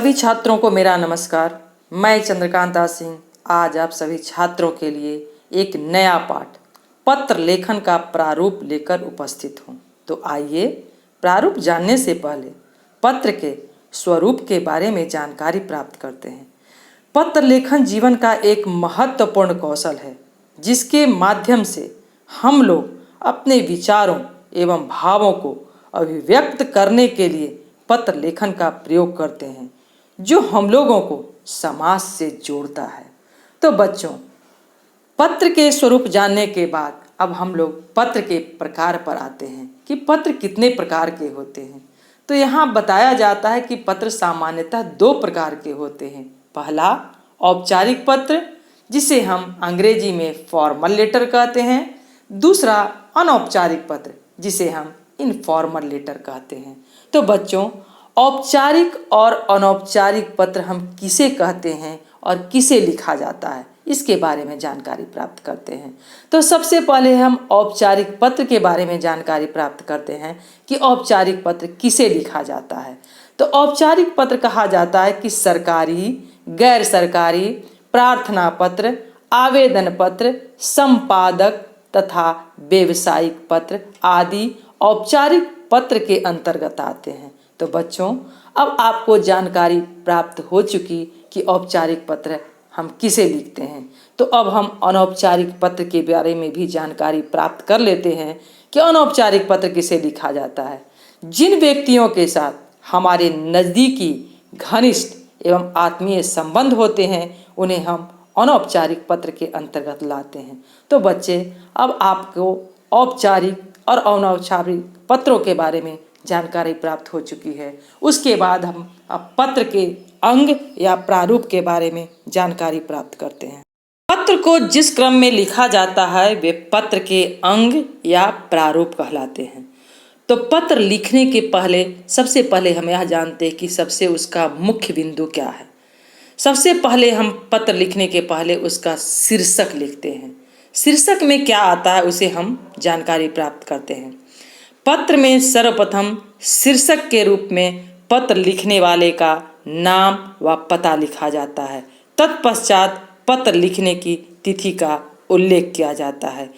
सभी छात्रों को मेरा नमस्कार। मैं चंद्रकांता सिंह आज आप सभी छात्रों के लिए एक नया पाठ पत्र लेखन का प्रारूप लेकर उपस्थित हूँ। तो आइए प्रारूप जानने से पहले पत्र के स्वरूप के बारे में जानकारी प्राप्त करते हैं। पत्र लेखन जीवन का एक महत्वपूर्ण कौशल है जिसके माध्यम से हम लोग अपने विचारों एवं भावों को अभिव्यक्त करने के लिए पत्र लेखन का प्रयोग करते हैं जो हम लोगों को समाज से जोड़ता है। तो बच्चों, पत्र के स्वरूप जानने के बाद अब हम लोग पत्र के प्रकार पर आते हैं कि पत्र कितने प्रकार के होते हैं। तो यहाँ बताया जाता है कि पत्र सामान्यतः दो प्रकार के होते हैं। पहला औपचारिक पत्र जिसे हम अंग्रेजी में फॉर्मल लेटर कहते हैं। दूसरा अनौपचारिक पत्र जिसे हम इनफॉर्मल लेटर कहते हैं। तो बच्चों, औपचारिक और अनौपचारिक पत्र हम किसे कहते हैं और किसे लिखा जाता है इसके बारे में जानकारी प्राप्त करते हैं। तो सबसे पहले हम औपचारिक पत्र के बारे में जानकारी प्राप्त करते हैं कि औपचारिक पत्र किसे लिखा जाता है। तो औपचारिक पत्र कहा जाता है कि सरकारी, गैर सरकारी, प्रार्थना पत्र, आवेदन पत्र, संपादक तथा व्यावसायिक पत्र आदि औपचारिक पत्र के अंतर्गत आते हैं। तो बच्चों, अब आपको जानकारी प्राप्त हो चुकी कि औपचारिक पत्र हम किसे लिखते हैं। तो अब हम अनौपचारिक पत्र के बारे में भी जानकारी प्राप्त कर लेते हैं कि अनौपचारिक पत्र किसे लिखा जाता है। जिन व्यक्तियों के साथ हमारे नज़दीकी, घनिष्ठ एवं आत्मीय संबंध होते हैं उन्हें हम अनौपचारिक पत्र के अंतर्गत लाते हैं। तो बच्चे, अब आपको औपचारिक और अनौपचारिक पत्रों के बारे में जानकारी प्राप्त हो चुकी है। उसके बाद हम अब पत्र के अंग या प्रारूप के बारे में जानकारी प्राप्त करते हैं। पत्र को जिस क्रम में लिखा जाता है वे पत्र के अंग या प्रारूप कहलाते हैं। तो पत्र लिखने के पहले सबसे पहले हम यह जानते हैं कि सबसे उसका मुख्य बिंदु क्या है। सबसे पहले हम पत्र लिखने के पहले उसका शीर्षक लिखते हैं। शीर्षक में क्या आता है उसे हम जानकारी प्राप्त करते हैं। पत्र में सर्वप्रथम शीर्षक के रूप में पत्र लिखने वाले का नाम व पता लिखा जाता है। तत्पश्चात पत्र लिखने की तिथि का उल्लेख किया जाता है।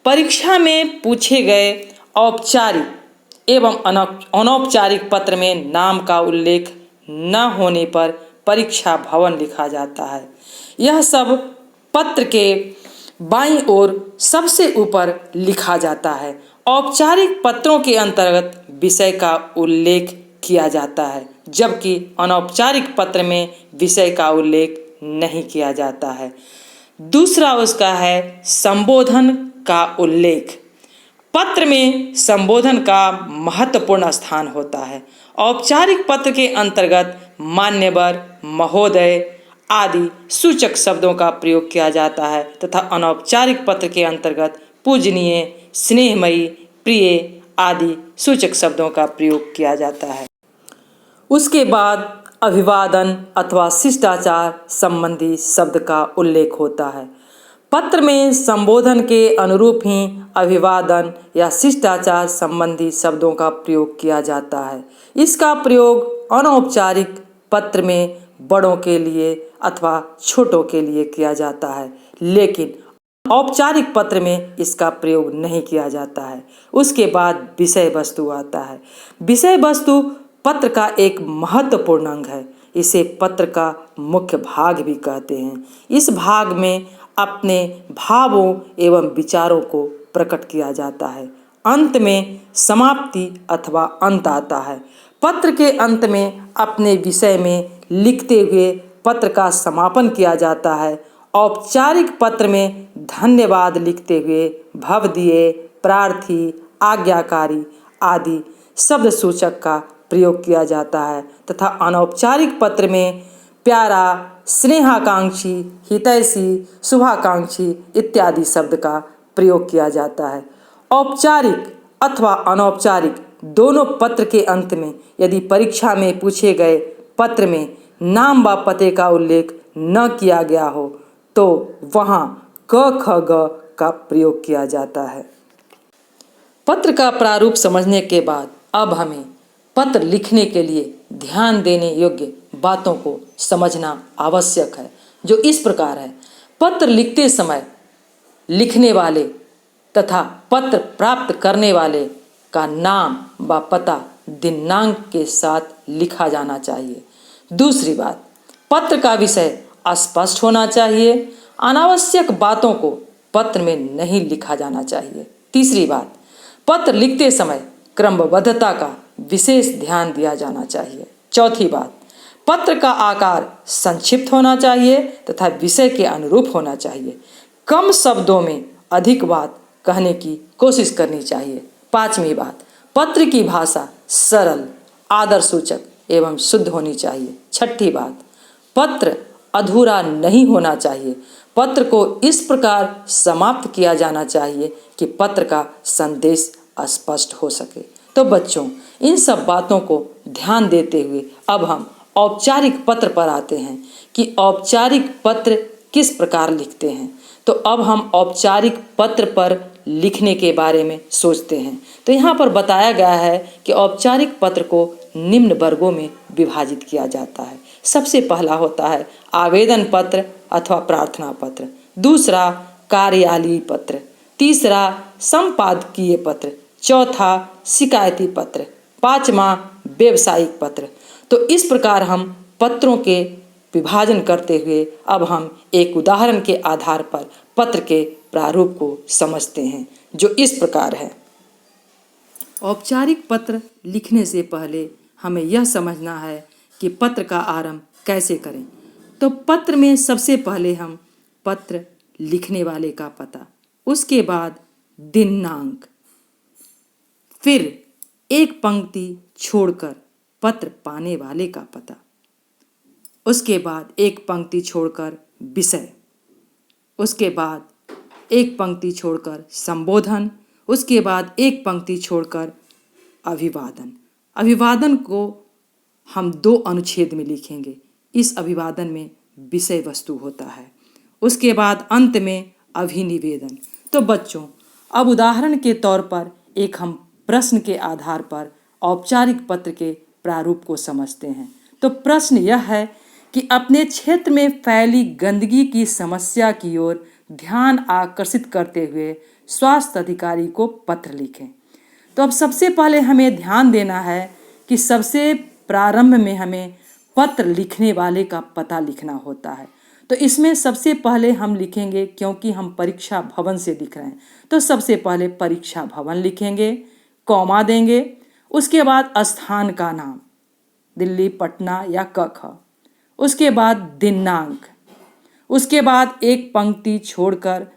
परीक्षा में पूछे गए औपचारिक एवं अनौपचारिक पत्र में नाम का उल्लेख न होने पर परीक्षा भवन लिखा जाता है। यह सब पत्र के बाईं ओर सबसे ऊपर लिखा जाता है। औपचारिक पत्रों के अंतर्गत विषय का उल्लेख किया जाता है जबकि अनौपचारिक पत्र में विषय का उल्लेख नहीं किया जाता है। दूसरा उसका है संबोधन का उल्लेख। पत्र में संबोधन का महत्वपूर्ण स्थान होता है। औपचारिक पत्र के अंतर्गत मान्यवर, महोदय आदि सूचक शब्दों का प्रयोग किया जाता है तथा अनौपचारिक पत्र के अंतर्गत पूजनीय, स्नेहमयी, प्रिय आदि सूचक शब्दों का प्रयोग किया जाता है। उसके बाद अभिवादन अथवा शिष्टाचार संबंधी शब्द का उल्लेख होता है। पत्र में संबोधन के अनुरूप ही अभिवादन या शिष्टाचार संबंधी शब्दों का प्रयोग किया जाता है। इसका प्रयोग अनौपचारिक पत्र में बड़ों के लिए अथवा छोटों के लिए किया जाता है, लेकिन औपचारिक पत्र में इसका प्रयोग नहीं किया जाता है। उसके बाद विषय वस्तु आता है। विषय वस्तु पत्र का एक महत्वपूर्ण अंग है। इसे पत्र का मुख्य भाग भी कहते हैं। इस भाग में अपने भावों एवं विचारों को प्रकट किया जाता है। अंत में समाप्ति अथवा अंत आता है। पत्र के अंत में अपने विषय में लिखते हुए पत्र का समापन किया जाता है। औपचारिक पत्र में धन्यवाद लिखते हुए भवदीय, प्रार्थी, आज्ञाकारी आदि शब्द सूचक का प्रयोग किया जाता है तथा अनौपचारिक पत्र में प्यारा, स्नेहाकांक्षी, हितैषी, शुभाकांक्षी इत्यादि शब्द का प्रयोग किया जाता है। औपचारिक अथवा अनौपचारिक दोनों पत्र के अंत में यदि परीक्षा में पूछे गए पत्र में नाम व पते का उल्लेख न किया गया हो तो वहाँ क, ख, ग का प्रयोग किया जाता है। पत्र का प्रारूप समझने के बाद अब हमें पत्र लिखने के लिए ध्यान देने योग्य बातों को समझना आवश्यक है, जो इस प्रकार है। पत्र लिखते समय लिखने वाले तथा पत्र प्राप्त करने वाले का नाम व पता दिनांक के साथ लिखा जाना चाहिए। दूसरी बात, पत्र का विषय स्पष्ट होना चाहिए। अनावश्यक बातों को पत्र में नहीं लिखा जाना चाहिए। तीसरी बात, पत्र लिखते समय क्रमबद्धता का विशेष ध्यान दिया जाना चाहिए। चौथी बात, पत्र का आकार संक्षिप्त होना चाहिए तथा विषय के अनुरूप होना चाहिए। कम शब्दों में अधिक बात कहने की कोशिश करनी चाहिए। पांचवी बात, पत्र की भाषा सरल, आदरसूचक एवं शुद्ध होनी चाहिए। छठी बात, पत्र अधूरा नहीं होना चाहिए। पत्र को इस प्रकार समाप्त किया जाना चाहिए कि पत्र का संदेश स्पष्ट हो सके। तो बच्चों, इन सब बातों को ध्यान देते हुए अब हम औपचारिक पत्र पर आते हैं कि औपचारिक पत्र किस प्रकार लिखते हैं। तो अब हम औपचारिक पत्र पर लिखने के बारे में सोचते हैं। तो यहाँ पर बताया गया है कि औपचारिक पत्र को निम्न वर्गों में विभाजित किया जाता है। सबसे पहला होता है आवेदन पत्र अथवा प्रार्थना पत्र, दूसरा कार्यालयीय पत्र, तीसरा संपादकीय पत्र, चौथा शिकायती पत्र, पांचवा व्यावसायिक पत्र। तो इस प्रकार हम पत्रों के विभाजन करते हुए अब हम एक उदाहरण के आधार पर पत्र के प्रारूप को समझते हैं, जो इस प्रकार है। औपचारिक पत्र लिखने से पहले हमें यह समझना है कि पत्र का आरंभ कैसे करें। तो पत्र में सबसे पहले हम पत्र लिखने वाले का पता, उसके बाद दिनांक, फिर एक पंक्ति छोड़कर पत्र पाने वाले का पता, उसके बाद एक पंक्ति छोड़कर विषय, उसके बाद एक पंक्ति छोड़कर संबोधन, उसके बाद एक पंक्ति छोड़कर अभिवादन। अभिवादन को हम 2 अनुच्छेद में लिखेंगे। इस अभिवादन में विषय वस्तु होता है। उसके बाद अंत में अभिनिवेदन। तो बच्चों, अब उदाहरण के तौर पर एक हम प्रश्न के आधार पर औपचारिक पत्र के प्रारूप को समझते हैं। तो प्रश्न यह है कि अपने क्षेत्र में फैली गंदगी की समस्या की ओर ध्यान आकर्षित करते हुए स्वास्थ्य अधिकारी को पत्र लिखें। तो अब सबसे पहले हमें ध्यान देना है कि सबसे प्रारंभ में हमें पत्र लिखने वाले का पता लिखना होता है। तो इसमें सबसे पहले हम लिखेंगे, क्योंकि हम परीक्षा भवन से लिख रहे हैं, तो सबसे पहले परीक्षा भवन लिखेंगे, कॉमा देंगे, उसके बाद स्थान का नाम दिल्ली, पटना या क, उसके बाद दिनांक, उसके बाद एक पंक्ति छोड़कर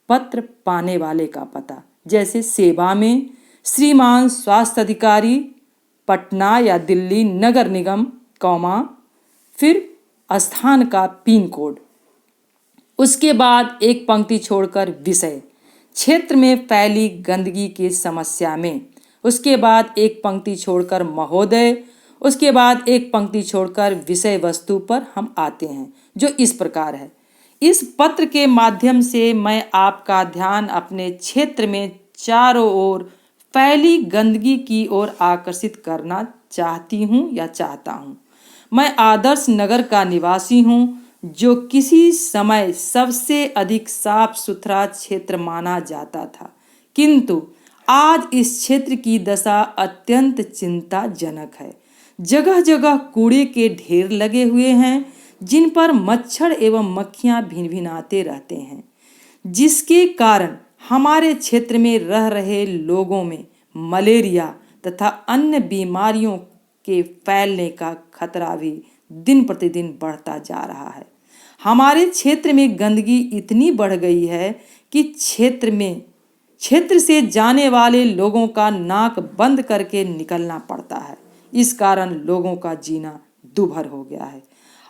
पत्र पाने वाले का पता, जैसे सेवा में श्रीमान स्वास्थ्य अधिकारी पटना या दिल्ली नगर निगम, कॉमा, फिर स्थान का पिन कोड, उसके बाद एक पंक्ति छोड़कर विषय, क्षेत्र में फैली गंदगी की समस्या में, उसके बाद एक पंक्ति छोड़कर महोदय, उसके बाद एक पंक्ति छोड़कर विषय वस्तु पर हम आते हैं, जो इस प्रकार है। इस पत्र के माध्यम से मैं आपका ध्यान अपने क्षेत्र में चारों ओर फैली गंदगी की ओर आकर्षित करना चाहती हूँ या चाहता हूँ। मैं आदर्श नगर का निवासी हूँ, जो किसी समय सबसे अधिक साफ सुथरा क्षेत्र माना जाता था, किंतु आज इस क्षेत्र की दशा अत्यंत चिंताजनक है। जगह जगह कूड़े के ढेर लगे हुए हैं, जिन पर मच्छर एवं मक्खियां भिनभिनाते रहते हैं, जिसके कारण हमारे क्षेत्र में रह रहे लोगों में मलेरिया तथा अन्य बीमारियों के फैलने का खतरा भी दिन प्रतिदिन बढ़ता जा रहा है। हमारे क्षेत्र में गंदगी इतनी बढ़ गई है कि क्षेत्र से जाने वाले लोगों का नाक बंद करके निकलना पड़ता है। इस कारण लोगों का जीना दूभर हो गया है।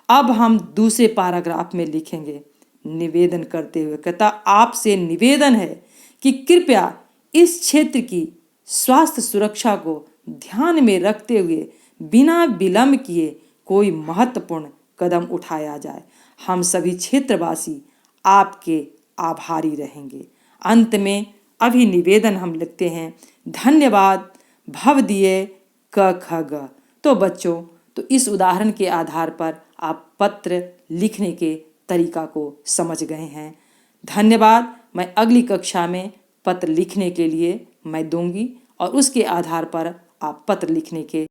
अब हम दूसरे पैराग्राफ में लिखेंगे निवेदन करते हुए, कहता आपसे निवेदन है कि कृपया इस क्षेत्र की स्वास्थ्य सुरक्षा को ध्यान में रखते हुए बिना विलंब किए कोई महत्वपूर्ण कदम उठाया जाए। हम सभी क्षेत्रवासी आपके आभारी रहेंगे। अंत में अभिनिवेदन हम लिखते हैं, धन्यवाद भवदीय क ख ग। तो बच्चों, तो इस उदाहरण के आधार पर आप पत्र लिखने के तरीका को समझ गए हैं। धन्यवाद। मैं अगली कक्षा में पत्र लिखने के लिए मैं दूंगी और उसके आधार पर आप पत्र लिखने के